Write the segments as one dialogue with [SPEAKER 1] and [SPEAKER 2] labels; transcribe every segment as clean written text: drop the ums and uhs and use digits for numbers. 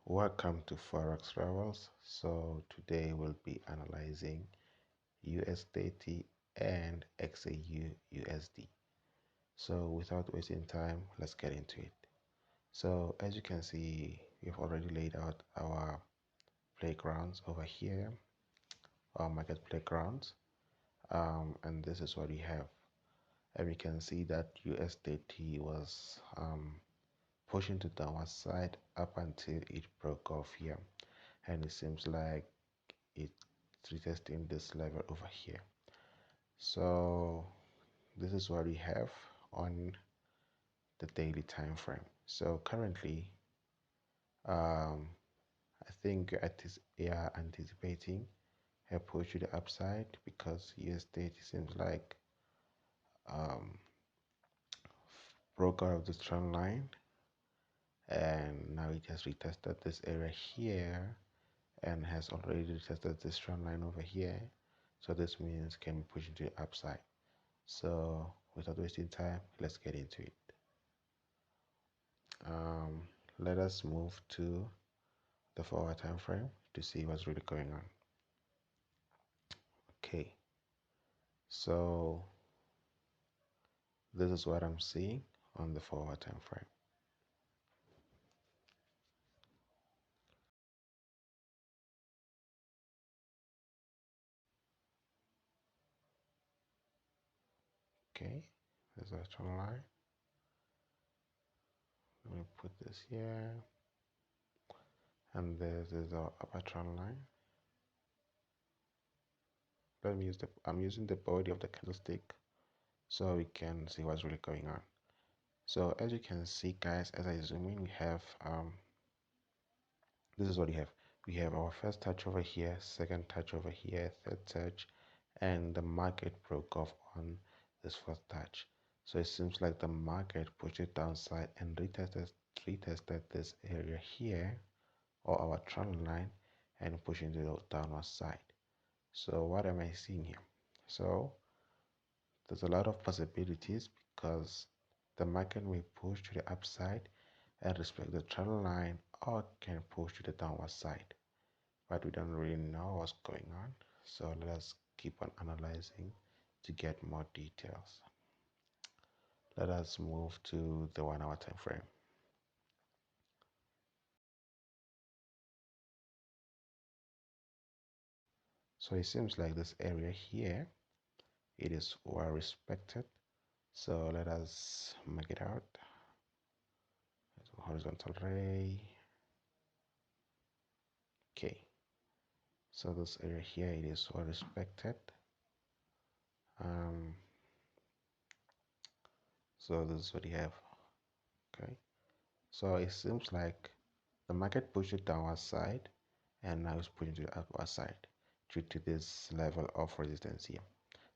[SPEAKER 1] Welcome to Forex Travels. So today we'll be analyzing US30 and Xauusd. So without wasting time, let's get into it. So as you can see, we've already laid out our playgrounds over here, our market playgrounds, and this is what we have. And we can see that US30 was pushing to downward side up until it broke off here, and it seems like it's retesting this level over here. So this is what we have on the daily time frame. So currently I think we are anticipating a push to the upside because US30 seems like um, broke out of the trend line, and now it has retested this area here and has already retested this trend line over here. So this means can be pushing to the upside. So without wasting time, let's get into it. Um, Let us move to the 4-hour time frame to see what's really going on. Okay, so this is what I'm seeing on the 4-hour time frame. Okay, there's a trend line. Let me put this here, and this is our upper trend line. Let me use I'm using the body of the candlestick so we can see what's really going on. So as you can see, guys, as I zoom in, we have this is what we have our first touch over here, second touch over here, third touch, and the market broke off on this first touch. So it seems like the market pushed it downside and retested this area here, or our trend line, and pushing to the downward side. So what am I seeing here? So there's a lot of possibilities because the market may push to the upside and respect the trend line, or can push to the downward side, but we don't really know what's going on. So let us keep on analyzing to get more details. Let us move to the 1-hour time frame. So it seems like this area here, it is well respected. So let us make it out. Horizontal ray. Okay, so this area here, it is well respected. So this is what you have. Okay, so it seems like the market pushed it downward side and now it's pushing to the upward side due to this level of resistance here.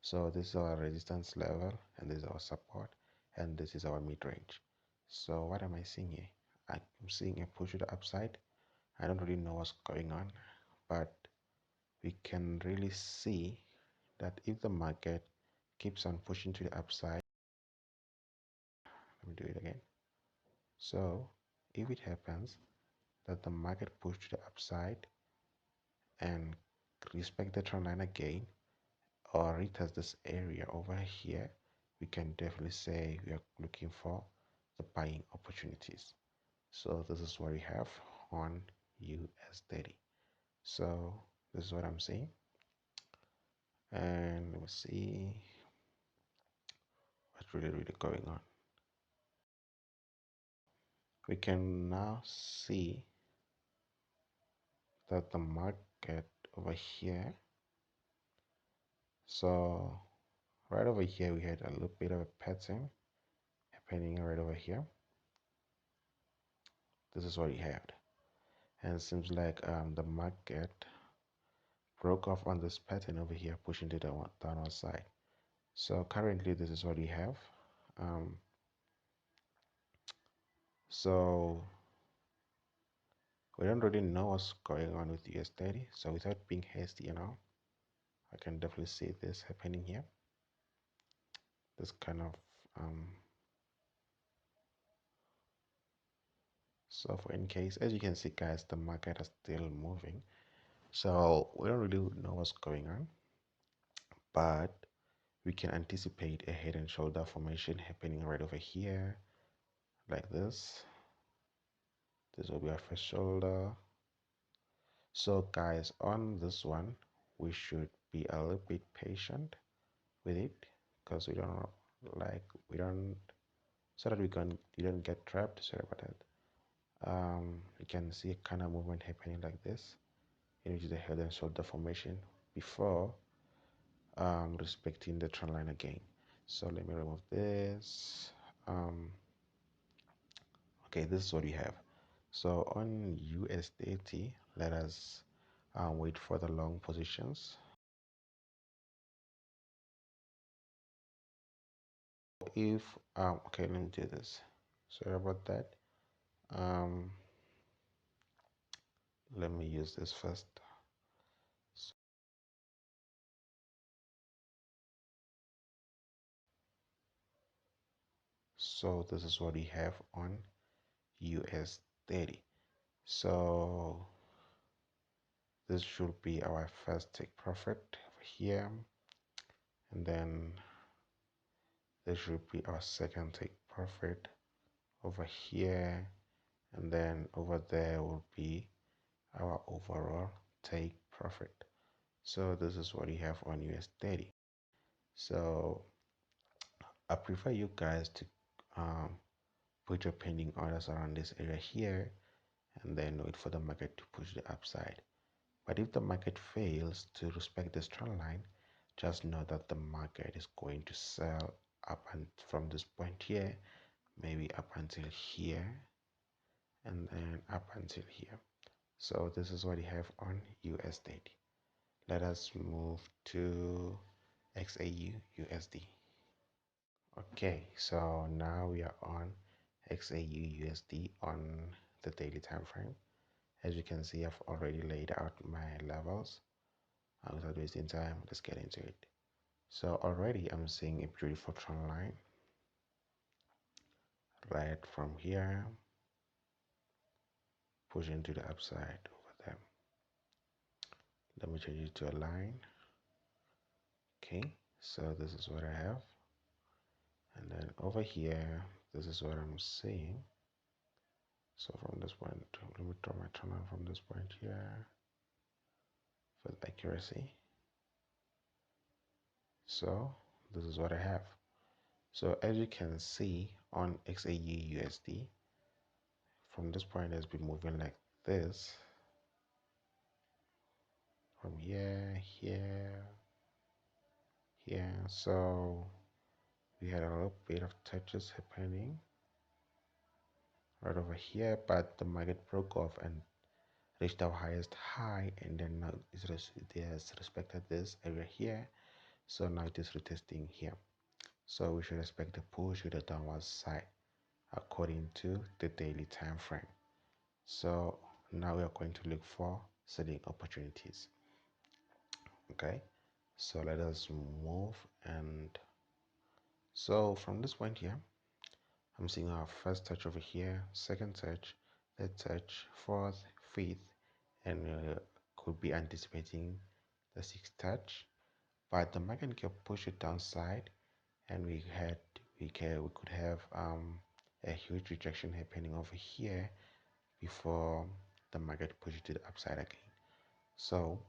[SPEAKER 1] So this is our resistance level, and this is our support, and this is our mid-range. So what am I seeing here? I'm seeing a push to the upside. I don't really know what's going on, but we can really see that if the market keeps on pushing to the upside, let me do it again. So if it happens that the market push to the upside and respect the trend line again, or retest this area over here, we can definitely say we are looking for the buying opportunities. So this is what we have on US30. So this is what I'm seeing, and let me see what's really going on. We can now see that the market over here, so right over here we had a little bit of a pattern happening right over here. This is what we had, and it seems like the market broke off on this pattern over here, pushing to the downward side. So currently this is what we have. So we don't really know what's going on with US30. So without being hasty, I can definitely see this happening here. This kind of So for in case, as you can see guys, the market is still moving, so we don't really know what's going on, but we can anticipate a head and shoulder formation happening right over here like this. This will be our first shoulder. So guys, on this one we should be a little bit patient with it, because we don't, so that you don't get trapped. Sorry about that. You can see a kind of movement happening like this, in which the head and shoulder formation before respecting the trend line again. So let me remove this. Okay, this is what we have. So on US30, let us wait for the long positions. If okay, let me do this. Sorry about that. um Let me use this first. So this is what we have on US30. So this should be our first take profit over here, and then this should be our second take profit over here, and then over there will be our overall take profit. So this is what we have on US30. So I prefer you guys to um, put your pending orders around this area here, and then wait for the market to push the upside. But if the market fails to respect this trend line, just know that the market is going to sell up and from this point here, maybe up until here, and then up until here. So this is what we have on US30. Let us move to XAU USD. Okay, so now we are on XAU USD on the daily time frame. As you can see, I've already laid out my levels. Without wasting time, let's get into it. So already I'm seeing a beautiful trend line right from here, pushing to the upside over there. Let me change it to a line. Okay, so this is what I have. And then over here, this is what I'm seeing. So from this point, let me draw my trend line from this point here for accuracy. So this is what I have. So as you can see on XAU USD, from this point has been moving like this, from here, here, here. So we had a little bit of touches happening right over here, but the market broke off and reached our highest high, and then now it has respected this area here. So now it is retesting here. So we should expect a push to the downward side according to the daily time frame. So now we are going to look for selling opportunities. Okay, so let us move. And so from this point here, I'm seeing our first touch over here, second touch, third touch, fourth, fifth, and could be anticipating the sixth touch. But the market can push it downside, and we could have a huge rejection happening over here before the market pushes to the upside again. So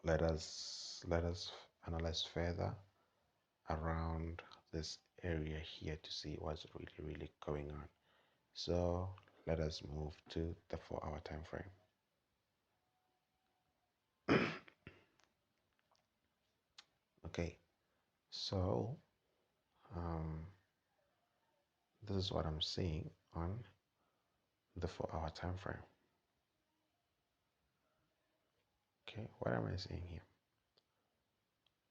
[SPEAKER 1] let us analyze further around this area here to see what's really going on. So let us move to the 4-hour time frame. Okay, so this is what I'm seeing on the 4-hour time frame. Okay, what am I seeing here?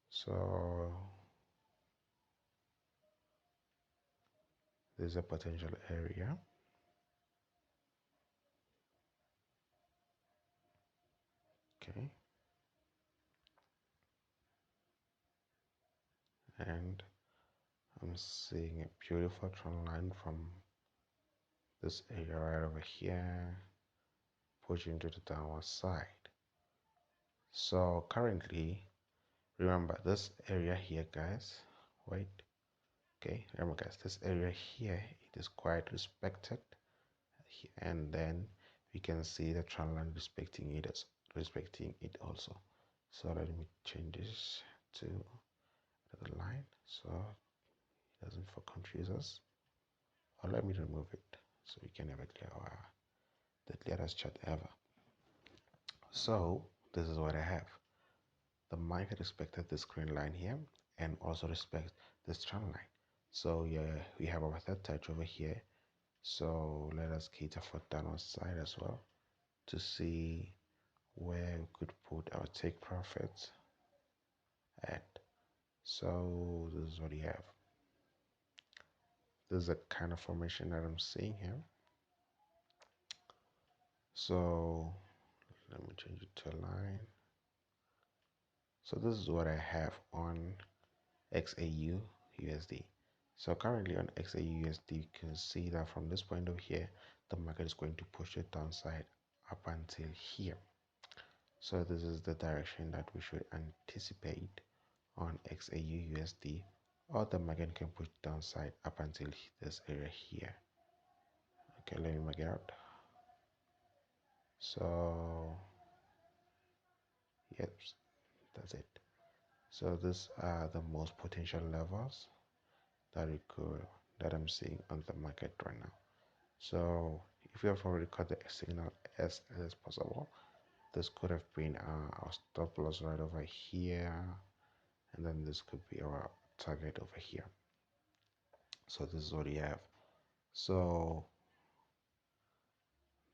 [SPEAKER 1] So there's a potential area. Okay, and I'm seeing a beautiful trend line from this area right over here, pushing to the downward side. So currently, remember this area here, guys. Wait. Okay, remember, guys, this area here, it is quite respected, and then we can see the trend line respecting it also. So let me change this to the line so it doesn't confuse us. Or let me remove it so we can have a clear the clearest chart ever. So this is what I have. The market respected this green line here and also respect this trend line. So yeah, we have our third touch over here. So let us cater for downward side as well to see where we could put our take profits at. So this is what we have. This is the kind of formation that I'm seeing here. So let me change it to a line. So this is what I have on XAU USD. So currently on XAU USD, you can see that from this point over here, the market is going to push it downside up until here. So this is the direction that we should anticipate on XAU USD, or the market can push downside up until this area here. Okay, let me mark it out. So yep, that's it. So these are the most potential levels that I'm seeing on the market right now. So if you have already cut the signal as early as possible, this could have been our stop loss right over here, and then this could be our target over here. So this is what we have. So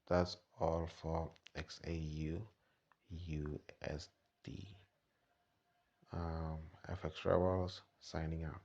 [SPEAKER 1] that's all for XAU USD. FX Rebels signing out.